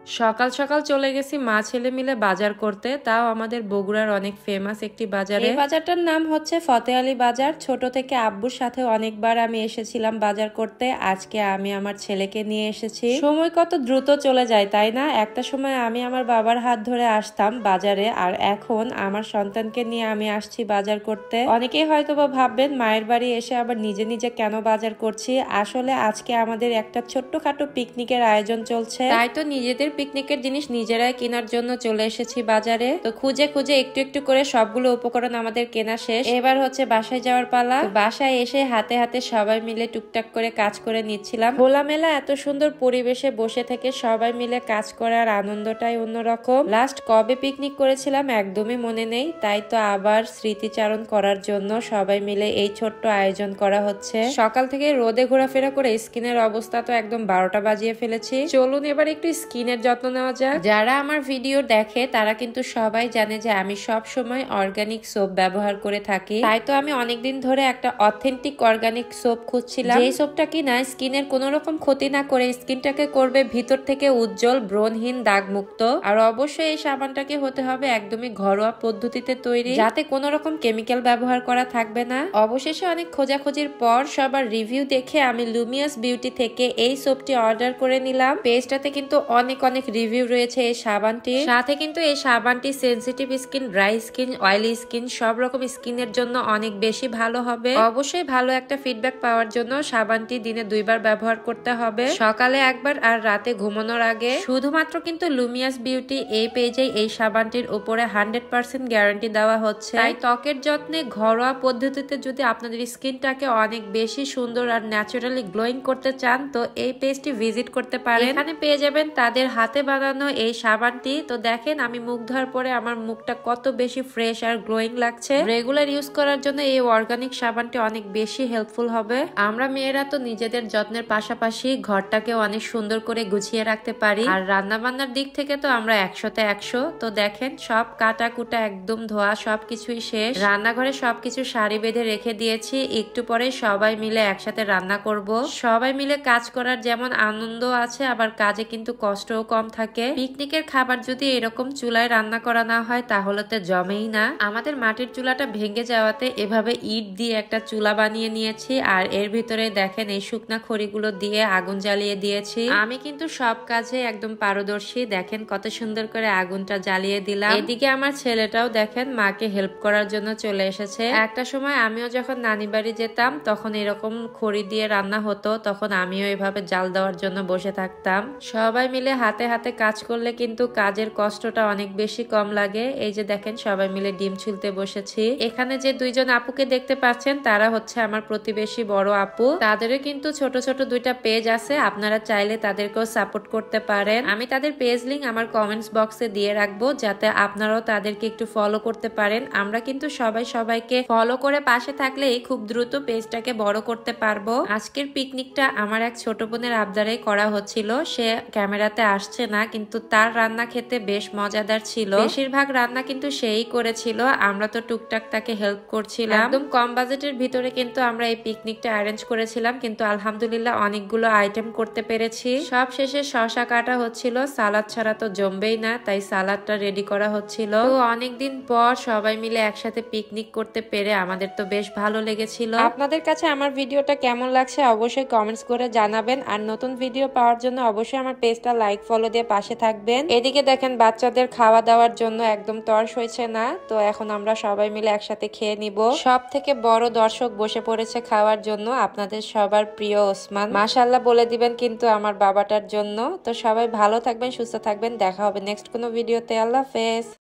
সকাল সকাল চলে গেছি মা ছেলে মিলে বাজার করতে, তাও আমাদের বগুড়ার অনেক ফেমাস একটি বাজারে। এই বাজারটার নাম হচ্ছে ফতে আলী বাজার। ছোট থেকে আব্বুর সাথে অনেকবার আমি এসেছিলাম বাজার করতে। আজকে আমি আমার ছেলেকে নিয়ে এসেছি। সময় কত দ্রুত চলে যায় তাই না? একটা সময় আমি আমার বাবার হাত ধরে আসতাম বাজারে, আর এখন আমার সন্তানকে নিয়ে আমি আসছি বাজার করতে। অনেকেই হয়তো বা ভাববেন মায়ের বাড়ি এসে আবার নিজে নিজে কেন বাজার করছি। আসলে আজকে আমাদের একটা ছোট্টখাটো পিকনিকের আয়োজন চলছে, তাই তো নিজেদের পিকনিকের জিনিস নিজেরাই কেনার জন্য চলে এসেছি বাজারে। তো খুঁজে খুঁজে একটু একটু করে সবগুলো উপকরণ আমাদের কেনা শেষ। এবার হচ্ছে বাসায় যাওয়ার পালা। বাসায় এসে হাতে হাতে সবাই মিলে টুকটাক করে কাজ করে নিচ্ছিলাম। খোলামেলা এত সুন্দর পরিবেশে বসে থেকে সবাই মিলে কাজ করার আনন্দটাই অন্যরকম। লাস্ট কবে পিকনিক করেছিলাম একদমই মনে নেই, তাই তো আবার স্মৃতিচারণ করার জন্য সবাই মিলে এই ছোট্ট আয়োজন করা হচ্ছে। সকাল থেকে রোদে ঘোরাফেরা করে স্কিনের অবস্থা তো একদম 12টা বাজিয়ে ফেলেছি। চলুন এবার একটু স্কিনের যত্ন নেওয়া যাক। যারা আমার ভিডিও দেখে তারা কিন্তু সবাই জানে যে আমি সব সময় অর্গানিক সোপ ব্যবহার করে থাকি। তাই তো আমি অনেকদিন ধরে একটা অথেন্টিক অর্গানিক সোপ খুঁজছিলাম, যে সোপটা কিনা স্কিনের কোনো রকম ক্ষতি না করে স্কিনটাকে করবে ভিতর থেকে উজ্জ্বল, ব্রণহীন, দাগমুক্ত। আর অবশ্যই এই সাবানটাকে হতে হবে একদমই ঘরোয়া পদ্ধতিতে তৈরি, যাতে কোনো রকম কেমিক্যাল ব্যবহার করা থাকবে না। অবশেষে অনেক খোঁজাখুঁজির পর সবার রিভিউ দেখে আমি লুমিয়াস বিউটি থেকে এই সোপটি অর্ডার করে নিলাম। পেজটাতে কিন্তু অনেক অনেক রিভিউ রয়েছে এই সাবানটি। সাথে কিন্তু এই সাবানটি sensitive skin, dry skin, oily skin সব রকম স্কিনের জন্য অনেক বেশি ভালো হবে। অবশ্যই ভালো একটা ফিডব্যাক পাওয়ার জন্য সাবানটি দিনে 2বার ব্যবহার করতে হবে, সকালে একবার আর রাতে ঘুমানোর আগে। শুধুমাত্র কিন্তু লুমিয়াস বিউটি এই পেজে এই সাবানটির উপরে 100% গ্যারান্টি দেওয়া হচ্ছে। তাই ত্বকের যত্নে ঘরোয়া পদ্ধতিতে যদি আপনাদের স্কিনটাকে অনেক বেশি সুন্দর আর ন্যাচারালি গ্লোয়িং করতে চান তো এই পেজটি ভিজিট করতে পারেন। এখানে পেয়ে যাবেন তাদের হাতে বানানো এই সাবানটি। তো দেখেন আমি মুখ ধোয়ার পরে আমার মুখটা কত বেশি ফ্রেশ আর গ্লোয়িং লাগছে। রেগুলার ইউজ করার জন্য এই অর্গানিক সাবানটি অনেক বেশি হেল্পফুল হবে। আমরা মেয়েরা তো নিজেদের যত্নের পাশাপাশি ঘরটাকে অনেক সুন্দর করে গুছিয়ে রাখতে পারি, আর রান্না বান্নার দিক থেকে তো আমরা 100তে 100। তো দেখেন সব কাটা কুটা একদম ধোয়া সবকিছুই শেষ। রান্নাঘরে সবকিছু সারি বেঁধে রেখে দিয়েছি, একটু পরে সবাই মিলে একসাথে রান্না করব। সবাই মিলে কাজ করার যেমন আনন্দ আছে, আবার কাজে কিন্তু কষ্টও কম থাকে। পিকনিকের খাবার যদি এরকম চুলায় রান্না করা না হয় তাহলে তো জমেই না। আমাদের মাটির চুলাটা ভেঙে যাওয়াতে এভাবে ইট দিয়ে একটা চুলা বানিয়ে নিয়েছি, আর এর ভিতরে দেখেন এই শুকনা খড়িগুলো দিয়ে আগুন জ্বালিয়ে দিয়েছি। আমি কিন্তু সব কাজে একদম পারদর্শী। দেখেন কত সুন্দর করে আগুনটা জ্বালিয়ে দিলাম। এদিকে আমার ছেলেটাও দেখেন মাকে হেল্প করার জন্য চলে এসেছে। একটা সময় আমিও যখন নানি বাড়ি যেতাম তখন এরকম খড়ি দিয়ে রান্না হতো, তখন আমিও এভাবে জাল দেওয়ার জন্য বসে থাকতাম। সবাই মিলে হাতে হাতে কাজ করলে কিন্তু কাজের কষ্টটা অনেক বেশি কম লাগে। এই যে দেখেন সবাই মিলে ডিম ছুলতে বসেছি। এখানে যে 2জন আপুকে দেখতে পাচ্ছেন তারা হচ্ছে আমার প্রতিবেশী বড় আপু। তাদেরও কিন্তু ছোট ছোট 2টা পেজ আছে, আপনারা চাইলে তাদেরকেও সাপোর্ট করতে পারেন। আমি তাদের পেজ লিংক আমার কমেন্টস বক্সে দিয়ে রাখবো, যাতে আপনারাও তাদেরকে একটু ফলো করতে পারেন। আমরা কিন্তু সবাই সবাইকে ফলো করে পাশে থাকলেই খুব দ্রুত পেজটাকে বড় করতে পারবো। আজকের পিকনিকটা আমার এক ছোট বোনের আবদারে করা হচ্ছিল। সে ক্যামেরাতে আসছে না, কিন্তু তার রান্না খেতে বেশ মজাদার ছিল। বেশিরভাগ রান্না কিন্তু সেই করেছিল, আমরা তো টুকটাক তাকে হেল্প করছিলাম। একদম কম বাজেটের ভিতরে কিন্তু আমরা এই পিকনিকটা অ্যারেঞ্জ করেছিলাম, কিন্তু আলহামদুলিল্লাহ অনেকগুলো আইটেম করতে পেরেছি। সব শেষে শশা কাটা হচ্ছিল, সালাদ ছাড়া তো জমবেই না, তাই সালাদটা রেডি করা হচ্ছিল। তো অনেকদিন পর সবাই মিলে একসাথে পিকনিক করতে পেরে আমাদের তো বেশ ভালো লেগেছিল। আপনাদের কাছে আমার ভিডিওটা কেমন লাগছে অবশ্যই কমেন্টস করে জানাবেন, আর নতুন ভিডিও পাওয়ার জন্য অবশ্যই আমার পেজটা লাইক ফলো দিয়ে পাশে থাকবেন। এদিকে দেখেন বাচ্চাদের খাওয়া দাওয়ার জন্য একদম তর্স হয়েছে না, তো এখন আমরা সবাই মিলে একসাথে খেয়ে নিব। সব থেকে বড় দর্শক বসে পড়েছে খাওয়ার জন্য, আপনাদের সবার প্রিয় ওসমান। মাশাআল্লাহ বলে দিবেন কিন্তু আমার বাবাটার জন্য। তো সবাই ভালো থাকবেন, সুস্থ থাকবেন, দেখা হবে নেক্সট কোনো ভিডিওতে। আল্লাহ হাফেজ।